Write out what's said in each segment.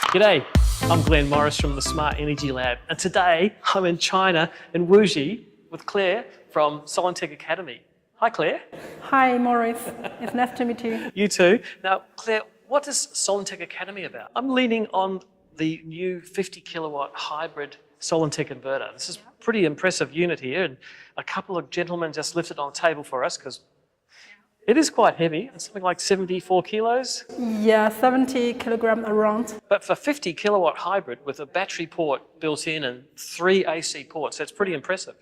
G'day, I'm Glenn Morris from the Smart Energy Lab, and today I'm in China in Wuxi with Claire from Solinteg Academy. Hi Claire. Hi Morris, it's nice to meet you. You too. Now Claire, what is Solinteg Academy about? I'm leaning on the new 50 kilowatt hybrid Solinteg inverter. This is a pretty impressive unit here, and a couple of gentlemen just lifted it on the table for us because it is quite heavy. It's something like 74 kilos. Yeah, 70 kilograms around. But for 50 kilowatt hybrid with a battery port built in and 3 AC ports, that's pretty impressive.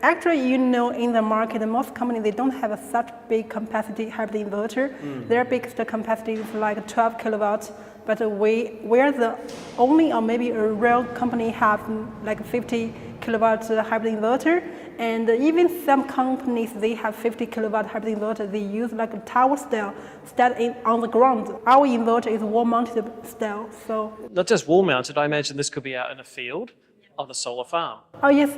Actually, in the market, most companies, they don't have such big capacity hybrid inverter. Their biggest capacity is like 12 kilowatts. But we're the only, or maybe a rare company have like 50 kilowatt hybrid inverter. And even some companies, they have 50 kilowatt hybrid inverter. They use like a tower style, on the ground. Our inverter is wall-mounted style. So not just wall-mounted. I imagine this could be out in a field on a solar farm. Oh yes,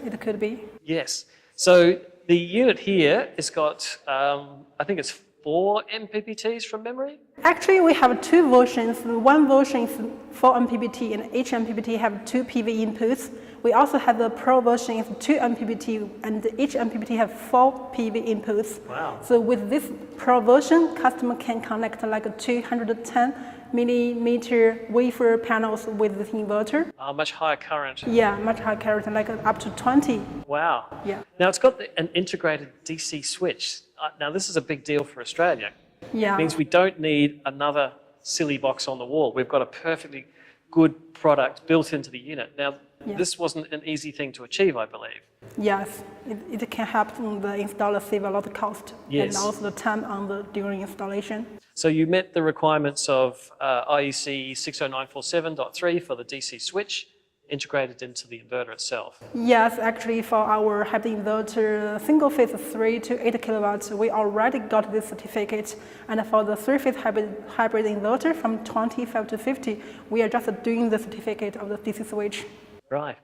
it could be. Yes. So the unit here has got, I think it's 4 MPPTs from memory? Actually, we have 2 versions. One version is 4 MPPT, and each MPPT have 2 PV inputs. We also have the Pro version is 2 MPPT, and each MPPT have 4 PV inputs. Wow. So with this Pro version, customer can connect like a 210 millimeter wafer panels with this inverter. Much higher current. Yeah, much higher current, like up to 20. Wow. Yeah. Now it's got an integrated DC switch. Now this is a big deal for Australia. Yeah. It means we don't need another silly box on the wall. We've got a perfectly good product built into the unit. Now, this wasn't an easy thing to achieve, I believe. Yes, it can help the installer save a lot of cost and also the time during installation. So you met the requirements of IEC 60947.3 for the DC switch integrated into the inverter itself. Yes, actually for our hybrid inverter single phase 3 to 8 kilowatts, we already got this certificate. And for the 3-phase hybrid inverter from 25 to 50, we are just doing the certificate of the DC switch. Right.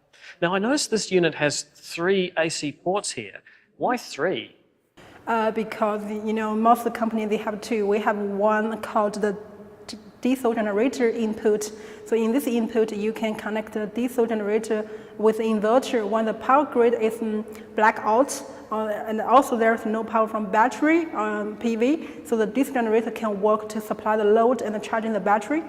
Now I noticed this unit has 3 AC ports here. Why 3? Because most of the companies, they have 2. We have one called the diesel generator input. So in this input, you can connect the diesel generator with the inverter when the power grid is blackout, and also there's no power from battery PV. So the diesel generator can work to supply the load and charging the battery.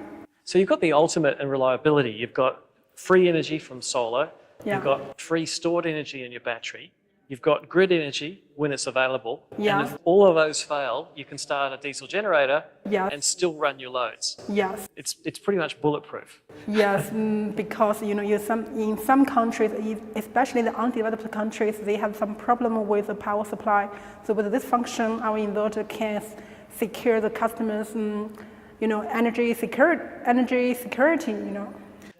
So you've got the ultimate in reliability. You've got free energy from solar. You've got free stored energy in your battery. You've got grid energy when it's available. And if all of those fail, you can start a diesel generator and still run your loads. Yes. It's pretty much bulletproof. Yes, because in some countries, especially the undeveloped countries, they have some problem with the power supply. So with this function, our inverter can secure the customers' energy security.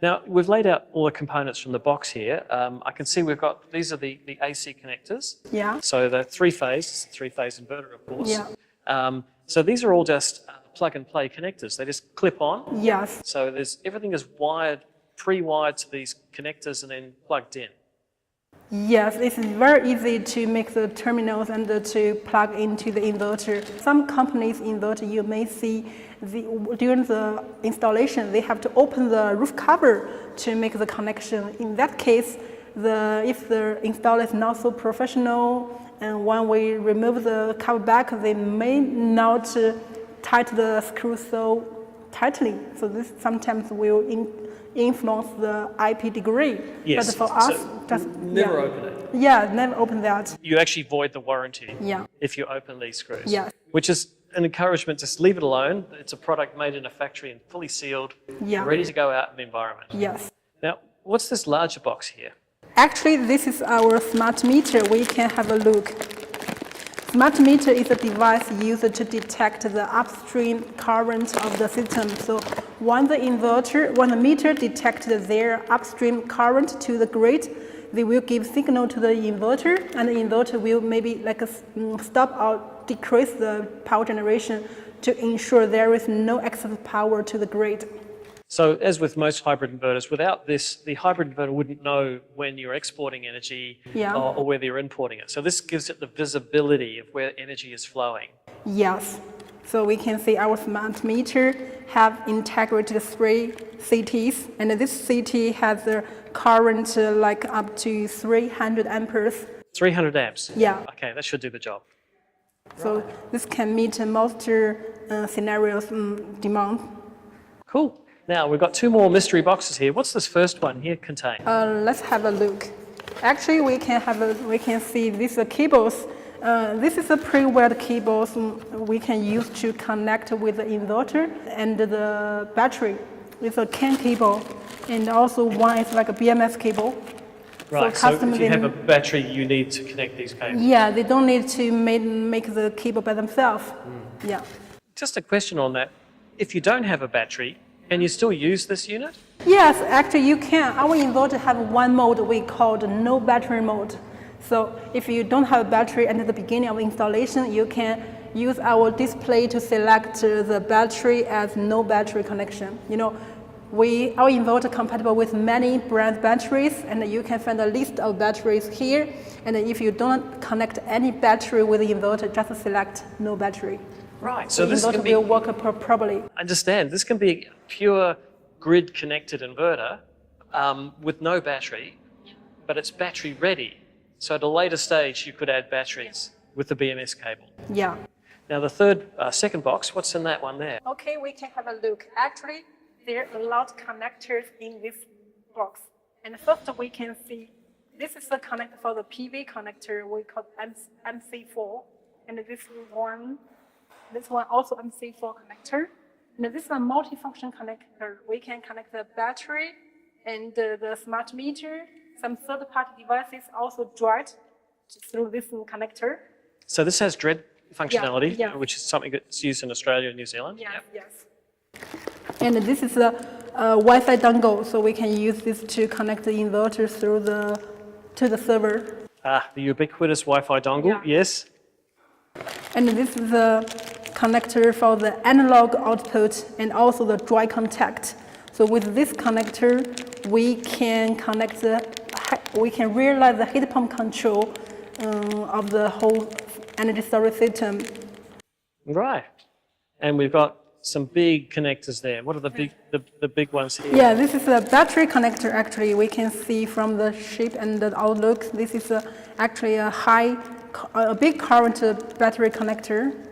Now, we've laid out all the components from the box here. I can see these are the AC connectors. Yeah. So the 3-phase inverter, of course. Yeah. So these are all just plug-and-play connectors. They just clip on. Yes. So everything is pre-wired to these connectors and then plugged in. Yes, it's very easy to make the terminals and to plug into the inverter. Some companies' inverter, you may see during the installation, they have to open the roof cover to make the connection. In that case, if the installer is not so professional, and when we remove the cover back, they may not tighten the screw so tightly. So this sometimes will influence the IP degree. Yes. But for us, just never open it. Yeah, never open that. You actually void the warranty if you open these screws. Yeah. Which is an encouragement, just leave it alone. It's a product made in a factory and fully sealed, ready to go out in the environment. Yes. Now, what's this larger box here? Actually, this is our smart meter. We can have a look. Smart meter is a device used to detect the upstream current of the system. So when the meter detects their upstream current to the grid, they will give signal to the inverter, and the inverter will maybe stop or decrease the power generation to ensure there is no excess power to the grid. So as with most hybrid inverters, without this, the hybrid inverter wouldn't know when you're exporting energy or whether you're importing it. So this gives it the visibility of where energy is flowing. Yes. So we can see our smart meter have integrated 3 CTs, and this CT has a current like up to 300 amperes. 300 amps? Yeah. Okay, that should do the job. So this can meet most scenarios demand. Cool. Now, we've got 2 more mystery boxes here. What's this first one here contain? Let's have a look. Actually, we can see these cables. This is a pre-wired cables we can use to connect with the inverter and the battery. It's a CAN cable, and also one is like a BMS cable. Right, so if you have a battery, you need to connect these cables. Yeah, they don't need to make the cable by themselves. Yeah. Just a question on that. If you don't have a battery, can you still use this unit? Yes, actually you can. Our inverter have one mode we call the no battery mode. So if you don't have a battery at the beginning of installation, you can use our display to select the battery as no battery connection. You know, our inverter compatible with many brand batteries, and you can find a list of batteries here. And if you don't connect any battery with the inverter, just select no battery. Right, so the this inverter will work properly. I understand. This can be a pure grid-connected inverter with no battery, but it's battery ready. So at a later stage, you could add batteries with the BMS cable. Yeah. Now the second box, what's in that one there? Okay, we can have a look. Actually, there are a lot of connectors in this box. And first we can see, this is the connector for the PV connector we call MC4. And this one also MC4 connector. And this is a multifunction connector. We can connect the battery and the smart meter. Some third-party devices also drive through this connector. So this has dread functionality, yeah. which is something that's used in Australia and New Zealand. Yes, yes. And this is a Wi-Fi dongle, so we can use this to connect the inverter to the server. The ubiquitous Wi-Fi dongle, yes. And this is a connector for the analog output and also the dry contact. So with this connector, we can realize the heat pump control of the whole energy storage system. Right. And we've got some big connectors there. What are the big ones here? Yeah, this is a battery connector. Actually, we can see from the shape and the outlook. This is actually a big current battery connector.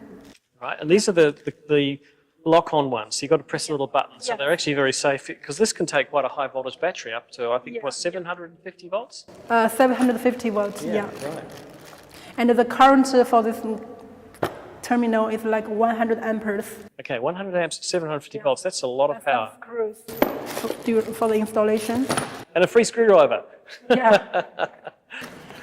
Right, and these are the lock-on ones. So you've got to press a little button. So they're actually very safe because this can take quite a high voltage battery up to, I think, 750 volts? 750 volts, yeah. Right. And the current for this terminal is like 100 amperes. Okay, 100 amps, 750 volts. That's a lot of power. Screws for the installation. And a free screwdriver. Yeah.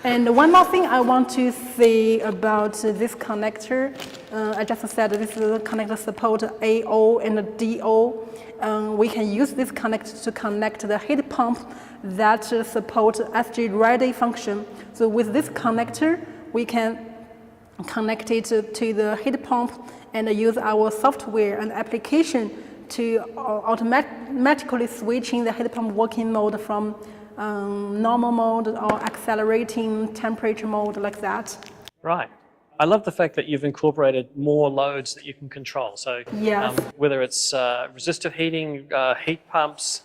And one more thing I want to say about this connector. I just said this connector support AO and DO. We can use this connector to connect the heat pump that support SG ready function. So with this connector, we can connect it to the heat pump and use our software and application to automatically switching the heat pump working mode from normal mode or accelerating temperature mode like that. Right. I love the fact that you've incorporated more loads that you can control. So whether it's resistive heating, heat pumps,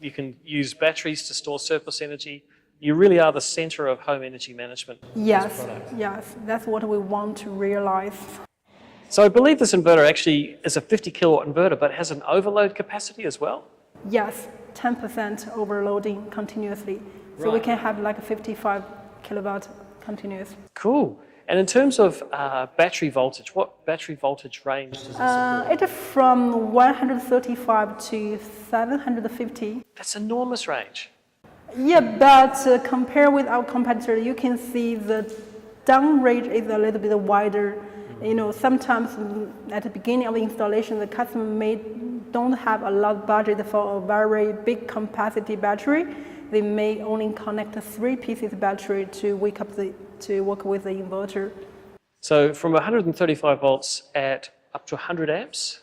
you can use batteries to store surplus energy. You really are the center of home energy management. Yes, yes, that's what we want to realize. So I believe this inverter actually is a 50 kilowatt inverter, but has an overload capacity as well? Yes, 10% overloading continuously. So we can have like 55 kilowatt continuous. Cool. And in terms of battery voltage, what battery voltage range does it support? It is from 135 to 750. That's enormous range. Yeah, but compared with our competitor, you can see the down range is a little bit wider. You know, sometimes at the beginning of the installation, the customer don't have a lot of budget for a very big capacity battery. They may only connect 3 pieces battery to work with the inverter. So from 135 volts at up to 100 amps?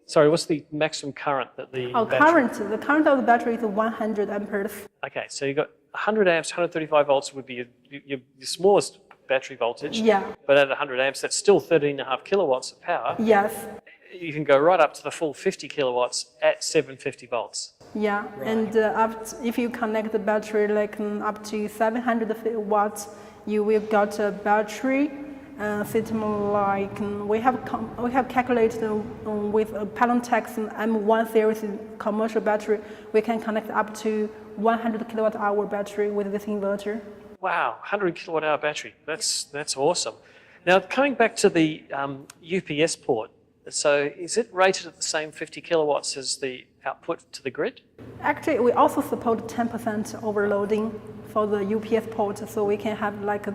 Sorry, what's the maximum current that the battery... The current of the battery is 100 amperes. Okay, so you've got 100 amps, 135 volts would be your smallest battery voltage. Yeah. But at 100 amps, that's still 13.5 kilowatts of power. Yes. You can go right up to the full 50 kilowatts at 750 volts. Yeah, and if you connect the battery like up to 700 watts, you will get a battery system like we have calculated with a Solinteg M1 series commercial battery. We can connect up to 100 kilowatt hour battery with this inverter. Wow, 100 kilowatt hour battery. That's awesome. Now coming back to the UPS port. So is it rated at the same 50 kilowatts as the output to the grid? Actually, we also support 10% overloading for the UPS port, so we can have like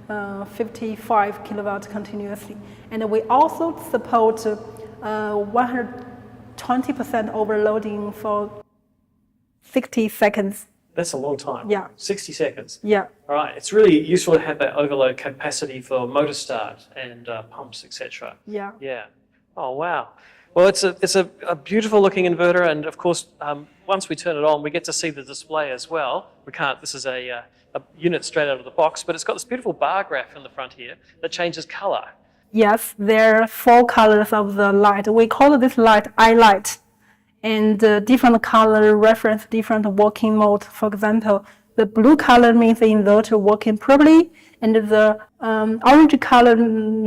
55 kilowatts continuously. And we also support 120% overloading for 60 seconds. That's a long time. Yeah. 60 seconds. Yeah. All right. It's really useful to have that overload capacity for motor start and pumps, etc. Yeah. Yeah. Oh, wow. Well, it's a beautiful looking inverter, and of course, once we turn it on, we get to see the display as well. We can't, this is a unit straight out of the box, but it's got this beautiful bar graph in the front here that changes color. Yes, there are 4 colors of the light. We call this light I light, and different color reference different working mode. For example, the blue color means the inverter working properly, and the orange color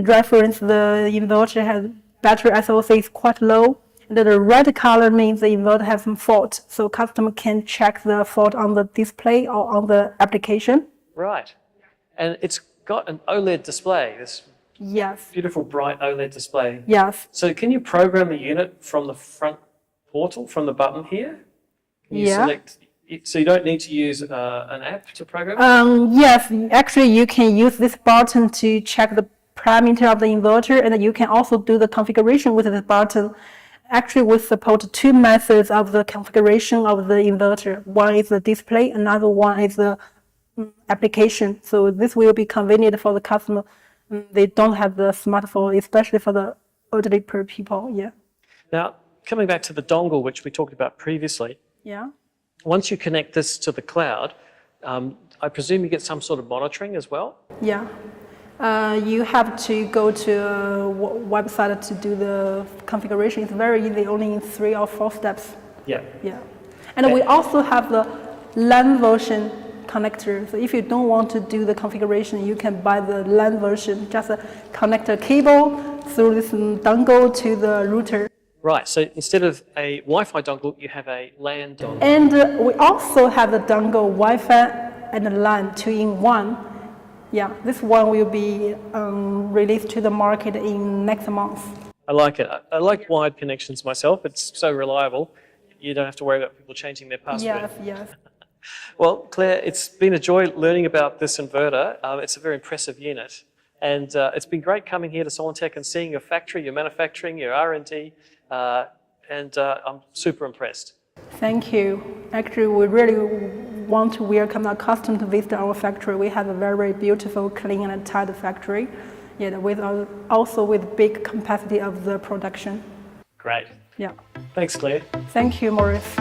reference the inverter has battery SOC is quite low. And the red color means the inverter has some fault, so customer can check the fault on the display or on the application. Right. And it's got an OLED display, this Yes. beautiful bright OLED display. Yes. So can you program the unit from the front portal, from the button here? Can you select, so you don't need to use an app to program it? Yes, actually you can use this button to check the parameter of the inverter, and you can also do the configuration with this button. Actually, we support 2 methods of the configuration of the inverter. One is the display, another one is the application. So this will be convenient for the customer. They don't have the smartphone, especially for the elderly people. Yeah. Now, coming back to the dongle, which we talked about previously, Yeah. once you connect this to the cloud, I presume you get some sort of monitoring as well? Yeah. You have to go to a website to do the configuration. It's very easy, only in 3 or 4 steps. Yeah. Yeah. And we also have the LAN version connector. So if you don't want to do the configuration, you can buy the LAN version. Just connect a cable through this dongle to the router. Right, so instead of a Wi-Fi dongle, you have a LAN dongle. And we also have the dongle Wi-Fi and the LAN 2-in-1. Yeah, this one will be released to the market in next month. I like it. I like wired connections myself. It's so reliable. You don't have to worry about people changing their password. Yes, yes. Well, Claire, it's been a joy learning about this inverter. It's a very impressive unit. And it's been great coming here to Solinteg and seeing your factory, your manufacturing, your R&D, and I'm super impressed. Thank you. Actually, we really want to welcome our customer to visit our factory. We have a very beautiful, clean and tight factory, with also with big capacity of the production. Great. Yeah. Thanks, Claire. Thank you, Maurice.